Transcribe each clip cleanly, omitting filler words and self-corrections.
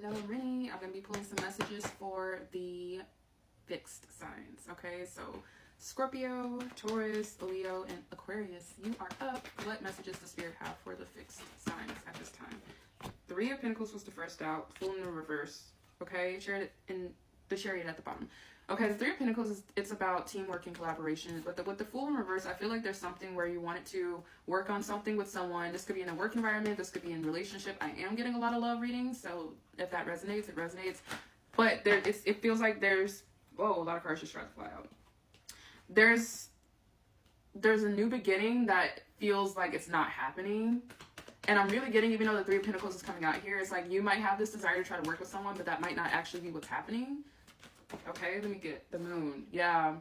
Hello, Rennie. I'm going to be pulling some messages for the fixed signs. Okay, so Scorpio, Taurus, Leo, and Aquarius, you are up. What messages does Spirit have for the fixed signs at this time? Three of Pentacles was the first out, Fool in the reverse. Okay, shared in the Chariot at the bottom. Okay, the Three of Pentacles, it's about teamwork and collaboration. But with the Fool in reverse, I feel like there's something where you wanted to work on something with someone. This could be in a work environment. This could be in a relationship. I am getting a lot of love readings, so if that resonates, it resonates. But it feels like there's... Whoa, a lot of cards just tried to fly out. There's a new beginning that feels like it's not happening. And I'm really getting, even though the Three of Pentacles is coming out here, it's like you might have this desire to try to work with someone, but that might not actually be what's happening. Okay, let me get the moon. Yeah.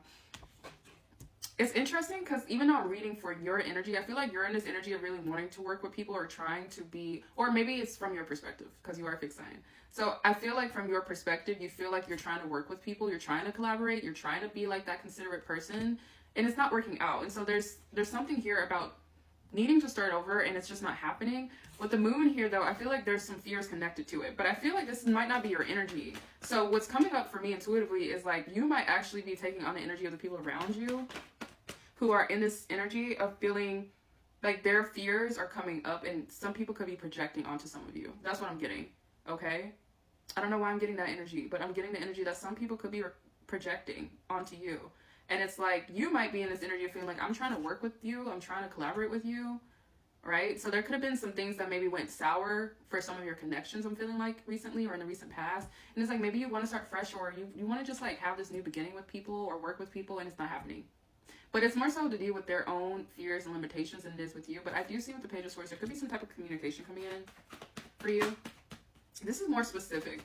It's interesting because even though I'm reading for your energy, I feel like you're in this energy of really wanting to work with people or trying to be, or maybe it's from your perspective because you are a fixed sign. So I feel like from your perspective, you feel like you're trying to work with people, you're trying to collaborate, you're trying to be like that considerate person, and it's not working out. And so there's something here about needing to start over and it's just not happening. With the moon here though, I feel like there's some fears connected to it, but I feel like this might not be your energy. So what's coming up for me intuitively is like you might actually be taking on the energy of the people around you who are in this energy of feeling like their fears are coming up, and some people could be projecting onto some of you. That's what I'm getting. Okay, I don't know why I'm getting that energy, but I'm getting the energy that some people could be projecting onto you. And it's like, you might be in this energy of feeling like, I'm trying to work with you. I'm trying to collaborate with you. Right? So there could have been some things that maybe went sour for some of your connections, I'm feeling like, recently or in the recent past. And it's like, maybe you want to start fresh, or you want to just like have this new beginning with people or work with people, and it's not happening. But it's more so to do with their own fears and limitations than it is with you. But I do see with the Page of Swords, there could be some type of communication coming in for you. This is more specific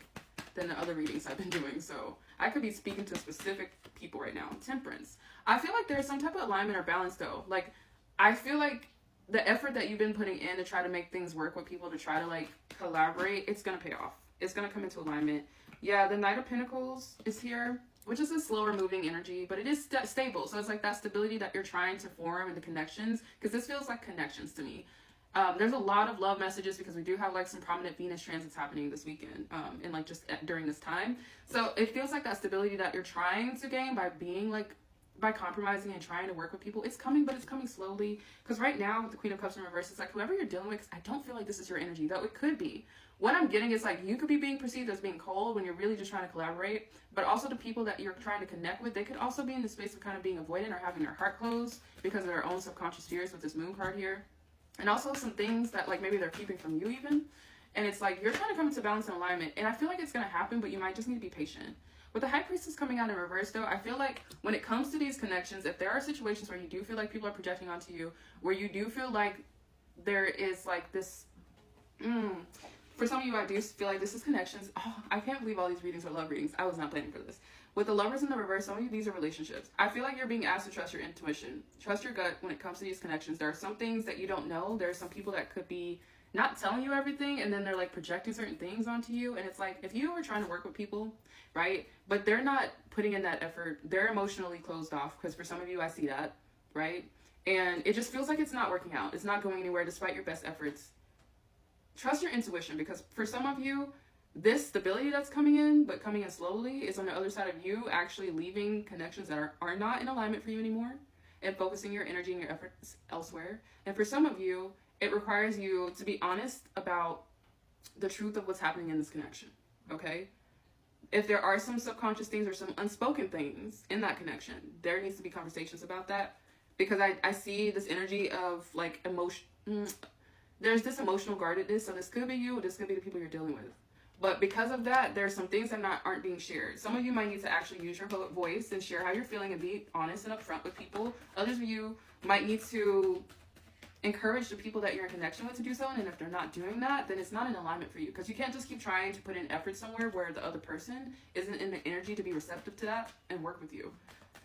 than the other readings I've been doing. So I could be speaking to specific people right now. Temperance. I feel like there's some type of alignment or balance though. Like, I feel like the effort that you've been putting in to try to make things work with people, to try to like collaborate, it's going to pay off. It's going to come into alignment. Yeah, the Knight of Pentacles is here, which is a slower moving energy, but it is stable. So it's like that stability that you're trying to form and the connections, because this feels like connections to me. There's a lot of love messages because we do have like some prominent Venus transits happening this weekend, and like just during this time. So it feels like that stability that you're trying to gain by being like, by compromising and trying to work with people. It's coming, but it's coming slowly. Because right now with the Queen of Cups in reverse, it's like whoever you're dealing with, I don't feel like this is your energy, though it could be. What I'm getting is like you could be being perceived as being cold when you're really just trying to collaborate, but also the people that you're trying to connect with, they could also be in the space of kind of being avoidant or having their heart closed because of their own subconscious fears with this moon card here. And also some things that like maybe they're keeping from you even. And it's like you're trying to come into balance and alignment. And I feel like it's going to happen, but you might just need to be patient. With the High Priestess coming out in reverse though, I feel like when it comes to these connections, if there are situations where you do feel like people are projecting onto you, where you do feel like there is like this... For some of you, I do feel like this is connections. Oh, I can't believe all these readings are love readings. I was not planning for this. With the Lovers in the reverse, some of you, these are relationships. I feel like you're being asked to trust your intuition. Trust your gut when it comes to these connections. There are some things that you don't know. There are some people that could be not telling you everything, and then they're like projecting certain things onto you. And it's like, if you are trying to work with people, right, but they're not putting in that effort, they're emotionally closed off, because for some of you, I see that, right? And it just feels like it's not working out. It's not going anywhere despite your best efforts. Trust your intuition, because for some of you, this stability that's coming in, but coming in slowly, is on the other side of you actually leaving connections that are not in alignment for you anymore and focusing your energy and your efforts elsewhere. And for some of you, it requires you to be honest about the truth of what's happening in this connection, okay? If there are some subconscious things or some unspoken things in that connection, there needs to be conversations about that, because I see this energy of like emotion. There's this emotional guardedness, so this could be you, this could be the people you're dealing with. But because of that, there's some things that aren't being shared. Some of you might need to actually use your voice and share how you're feeling and be honest and upfront with people. Others of you might need to encourage the people that you're in connection with to do so, and if they're not doing that, then it's not in alignment for you, because you can't just keep trying to put in effort somewhere where the other person isn't in the energy to be receptive to that and work with you.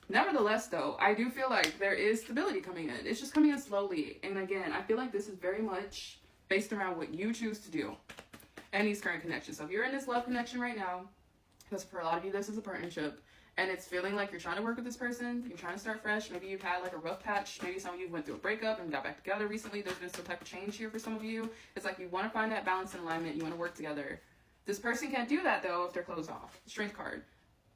Nevertheless, though, I do feel like there is stability coming in. It's just coming in slowly. And again, I feel like this is very much based around what you choose to do and these current connections. So if you're in this love connection right now, because for a lot of you, this is a partnership, and it's feeling like you're trying to work with this person, you're trying to start fresh, maybe you've had like a rough patch, maybe some of you went through a breakup and got back together recently, there's been some type of change here for some of you. It's like you want to find that balance and alignment, you want to work together. This person can't do that though if they're closed off. Strength card.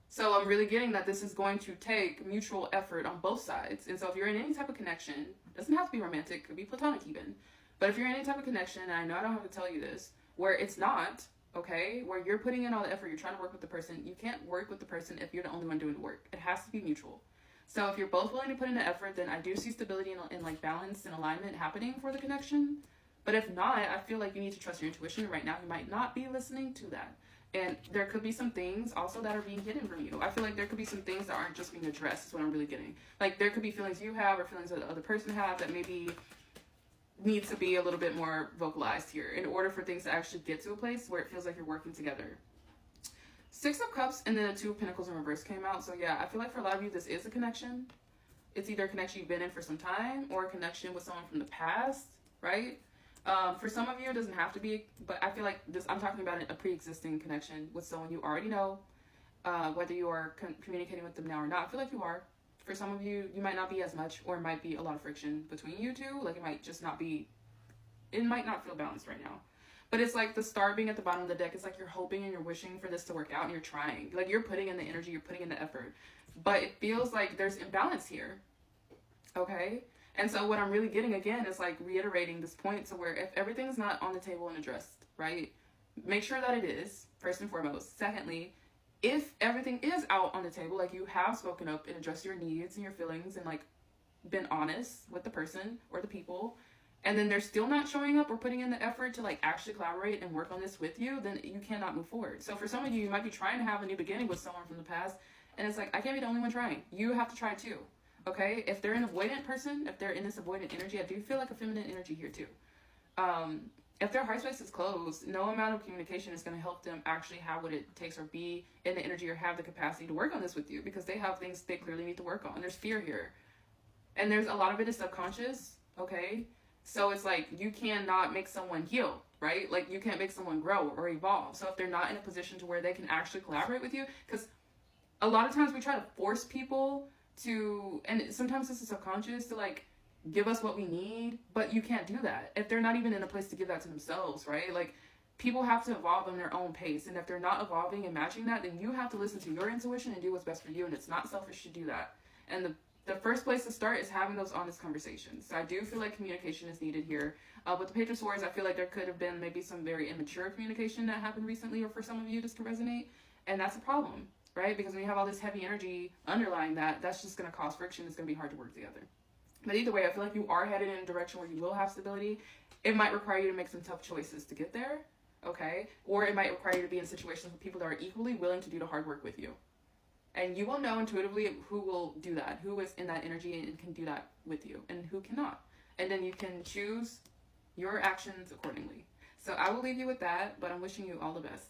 So I'm really getting that this is going to take mutual effort on both sides. And so if you're in any type of connection, it doesn't have to be romantic, it could be platonic even. But if you're in any type of connection, and I know I don't have to tell you this, where it's not, okay, where you're putting in all the effort, you're trying to work with the person, you can't work with the person if you're the only one doing the work. It has to be mutual. So if you're both willing to put in the effort, then I do see stability and like balance and alignment happening for the connection. But if not, I feel like you need to trust your intuition. Right now, you might not be listening to that. And there could be some things also that are being hidden from you. I feel like there could be some things that aren't just being addressed is what I'm really getting. Like there could be feelings you have or feelings that the other person have that maybe needs to be a little bit more vocalized here in order for things to actually get to a place where it feels like you're working together. 6 of Cups and then the 2 of Pentacles in reverse came out. So yeah, I feel like for a lot of you, this is a connection. It's either a connection you've been in for some time or a connection with someone from the past, right? For some of you, it doesn't have to be, but I feel like this, I'm talking about a pre-existing connection with someone you already know, whether you are communicating with them now or not. I feel like you are. For some of you, you might not be as much, or it might be a lot of friction between you two. Like it might just not be, it might not feel balanced right now. But it's like the star being at the bottom of the deck. It's like you're hoping and you're wishing for this to work out and you're trying. Like you're putting in the energy, you're putting in the effort. But it feels like there's imbalance here. Okay? And so what I'm really getting again is like reiterating this point to where if everything's not on the table and addressed, right? Make sure that it is, first and foremost. Secondly, if everything is out on the table, like you have spoken up and addressed your needs and your feelings and like been honest with the person or the people, and then they're still not showing up or putting in the effort to like actually collaborate and work on this with you, then you cannot move forward. So for some of you, you might be trying to have a new beginning with someone from the past, and it's like, I can't be the only one trying. You have to try too. Okay, if they're an avoidant person, if they're in this avoidant energy, I do feel like a feminine energy here too. If their heart space is closed, no amount of communication is going to help them actually have what it takes or be in the energy or have the capacity to work on this with you because they have things they clearly need to work on. There's fear here. And there's a lot of it is subconscious, okay? So it's like you cannot make someone heal, right? Like you can't make someone grow or evolve. So if they're not in a position to where they can actually collaborate with you, because a lot of times we try to force people to, and sometimes this is subconscious, to like give us what we need, but you can't do that if they're not even in a place to give that to themselves, right? Like people have to evolve on their own pace, and if they're not evolving and matching that, then you have to listen to your intuition and do what's best for you, and it's not selfish to do that. And the first place to start is having those honest conversations. So I do feel like communication is needed here. With the Page of Swords, I feel like there could have been maybe some very immature communication that happened recently, or for some of you this can resonate, and that's a problem. Right? Because when you have all this heavy energy underlying that, that's just going to cause friction. It's going to be hard to work together. But either way, I feel like you are headed in a direction where you will have stability. It might require you to make some tough choices to get there, okay? Or it might require you to be in situations with people that are equally willing to do the hard work with you. And you will know intuitively who will do that, who is in that energy and can do that with you, and who cannot. And then you can choose your actions accordingly. So I will leave you with that, but I'm wishing you all the best.